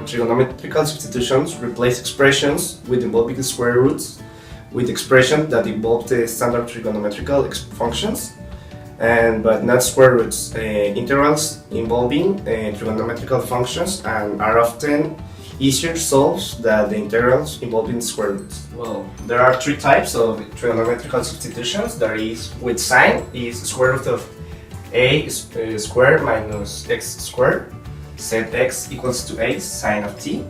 trigonometrical substitutions replace expressions with involving square roots with expressions that involve the standard trigonometrical functions, but not square roots. Integrals involving trigonometrical functions and are often easier solved than the integrals involving square roots. Well, there are three types of trigonometrical substitutions. There is with sine, is square root of a squared minus x squared, set x equals to a sine of t.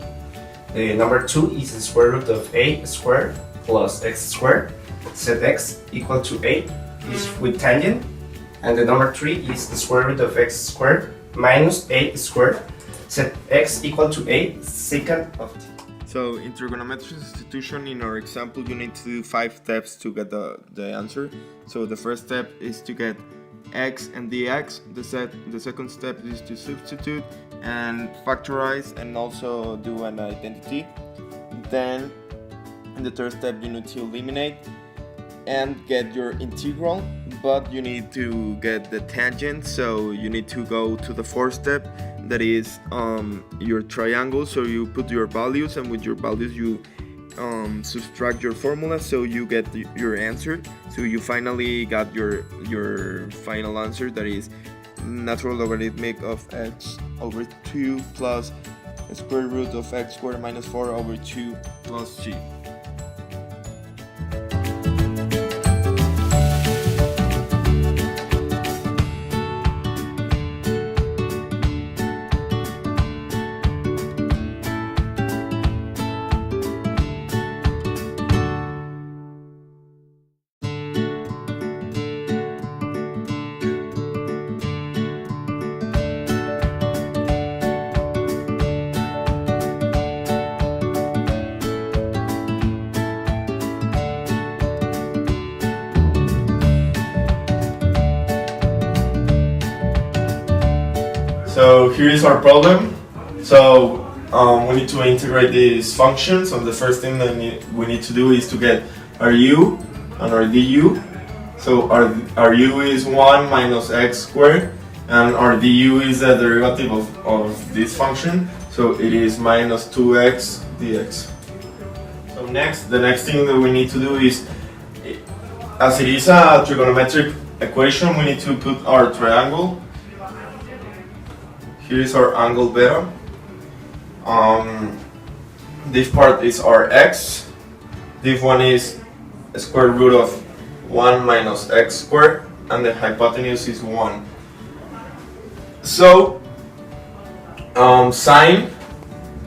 Number two is the square root of a squared plus x squared, set x equal to a is with tangent. And the number three is the square root of x squared minus a squared, set x equal to a secant of t. So in trigonometric substitution, in our example, you need to do 5 steps to get the answer. So the first step is to get x and dx. The second step is to substitute and factorize and also do an identity. Then in the third step you need to eliminate and get your integral, but you need to get the tangent, so you need to go to the fourth step, that is your triangle. So you put your values, and with your values you subtract your formula, so you get your answer. So you finally got your final answer, that is natural logarithmic of x over 2 plus the square root of x squared minus 4 over 2 plus g. So here is our problem. So we need to integrate these functions. So the first thing that we need to do is to get our u and our du. So our u is 1 minus x squared, and our du is the derivative of this function. So it is minus 2x dx. So the next thing that we need to do is, as it is a trigonometric equation, we need to put our triangle. Here is our angle beta. This part is our x. This one is a square root of 1 minus x squared, and the hypotenuse is 1. So sine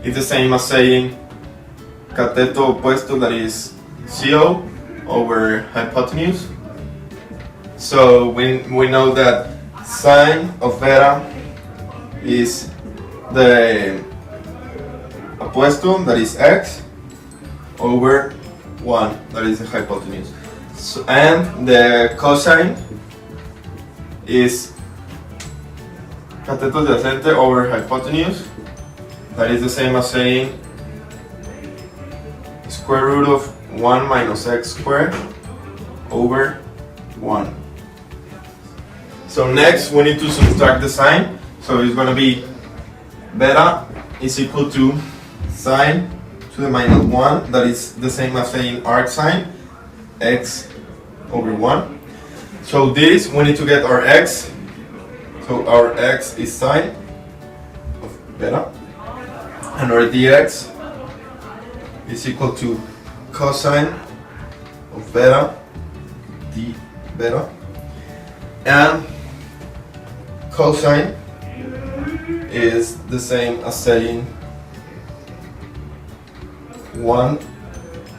is the same as saying cateto opuesto, that is CO over hypotenuse. So we know that sine of beta is the opuesto, that is x, over 1, that is the hypotenuse. So, and the cosine is cateto adyacente over hypotenuse, that is the same as saying square root of 1 minus x squared over 1. So next we need to subtract the sine. So it's going to be beta is equal to sine to the minus 1, that is the same as saying arc sine, x over 1. So this, we need to get our x. So our x is sine of beta, and our dx is equal to cosine of beta d beta, and cosine is the same as saying 1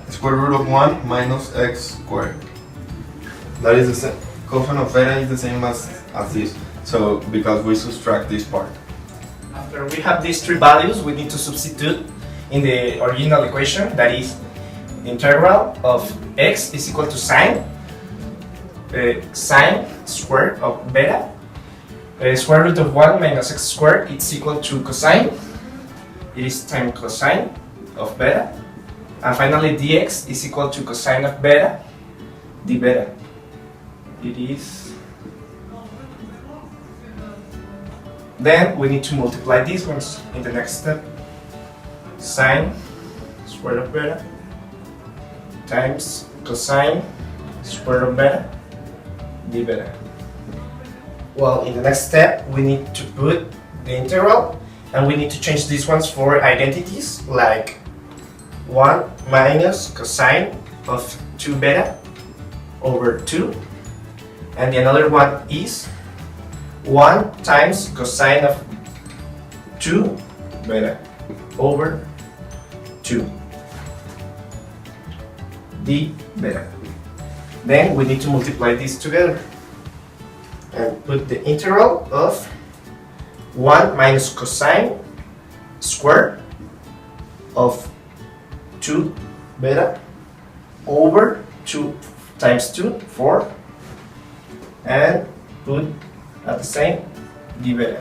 square root of 1 minus x squared. That is the same. Cosine of beta is the same as this. So because we subtract this part. After we have these three values, we need to substitute in the original equation, that is the integral of x is equal to sine squared of beta. Square root of 1 minus x squared is equal to cosine. It is times cosine of beta. And finally dx is equal to cosine of beta d beta. It is. Then we need to multiply these ones in the next step. sine square root of beta times cosine square root of beta d beta. Well, in the next step we need to put the integral, and we need to change these ones for identities, like 1 minus cosine of 2 beta over 2, and the another one is 1 times cosine of 2 beta over 2 d beta. Then we need to multiply these together and put the integral of 1 minus cosine square of 2 beta over 2 times 2, 4, and put at the same d beta.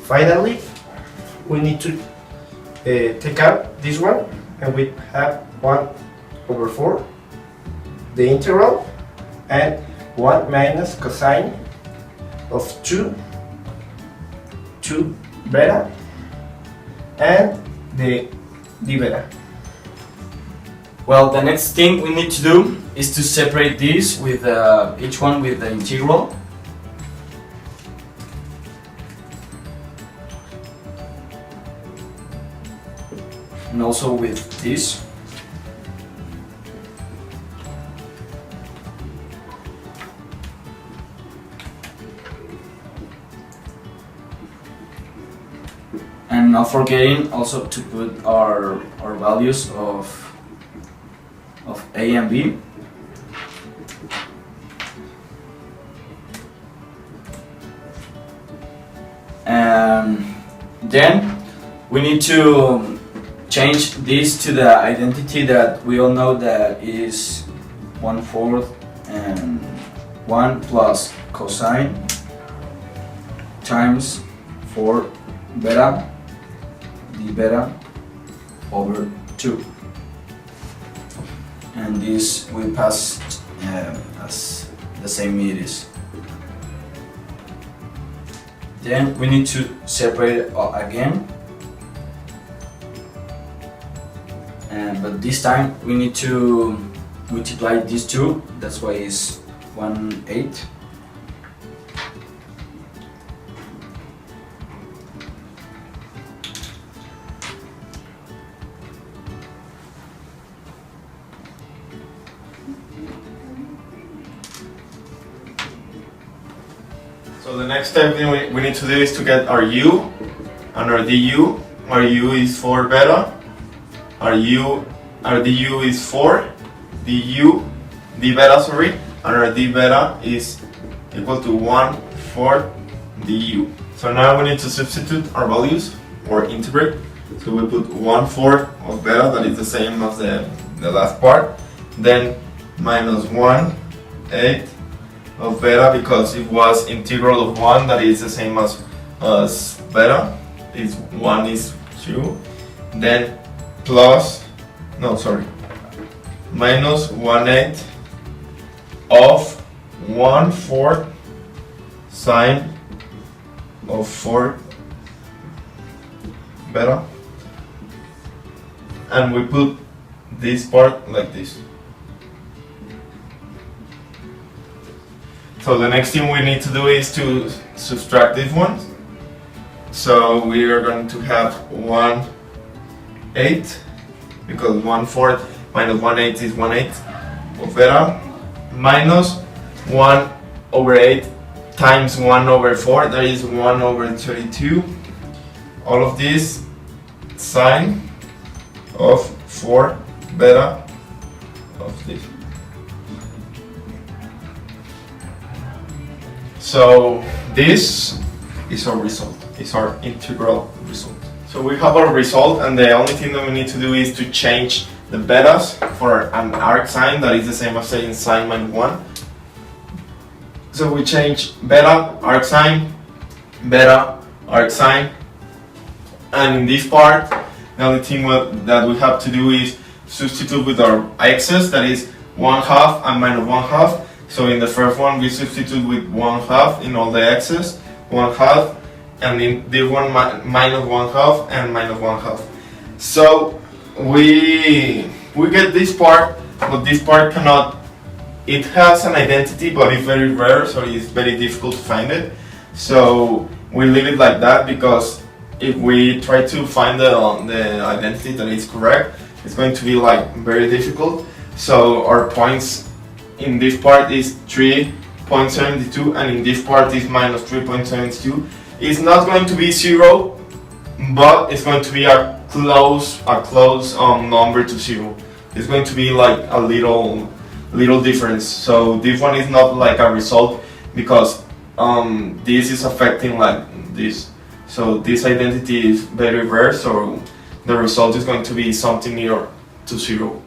Finally, we need to take out this one, and we have 1 over 4, the integral, and 1 minus cosine of 2 beta and the d beta. Well, the next thing we need to do is to separate this with each one with the integral. And also with this. And not forgetting also to put our values of A and B. And then we need to change this to the identity that we all know that is 1/4 and 1 plus cosine times 4 beta d beta over 2, and this will pass as the same it is. Then we need to separate it again, but this time we need to multiply these two, that's why it's 1/8. So the next step we need to do is to get our u and our du. Our u is 4 beta. Our du is 4 d beta, sorry, and our d beta is equal to 1/4 du. So now we need to substitute our values or integrate. So we put 1/4 of beta, that is the same as the last part. Then minus 1/8 of beta, because it was integral of 1, that is the same as beta, is 1 is 2. Then minus 1/8 of 1/4 sine of 4 beta, and we put this part like this. So the next thing we need to do is to subtract these ones. So we are going to have 1/8, because 1/4 minus 1/8 is 1/8 of beta, minus 1/8 times 1/4, that is 1/32. All of this sine of 4 beta of this. So this is our result, is our integral result. So we have our result, and the only thing that we need to do is to change the betas for an arc sign, that is the same as saying sine minus 1. So we change beta, arc sign, and in this part, the only thing that we have to do is substitute with our x's, that is 1/2 and minus 1/2. So in the first one we substitute with 1/2 in all the x's, 1/2, and in this one minus 1/2 and minus 1/2. So we get this part, but this part cannot. It has an identity, but it's very rare, so it's very difficult to find it. So we leave it like that because if we try to find the identity that is correct, it's going to be like very difficult. So our points in this part is 3.72, and in this part is minus 3.72. It's not going to be 0, but it's going to be a close number to 0. It's going to be like a little difference. So this one is not like a result because this is affecting like this. So this identity is very rare, so the result is going to be something near to 0.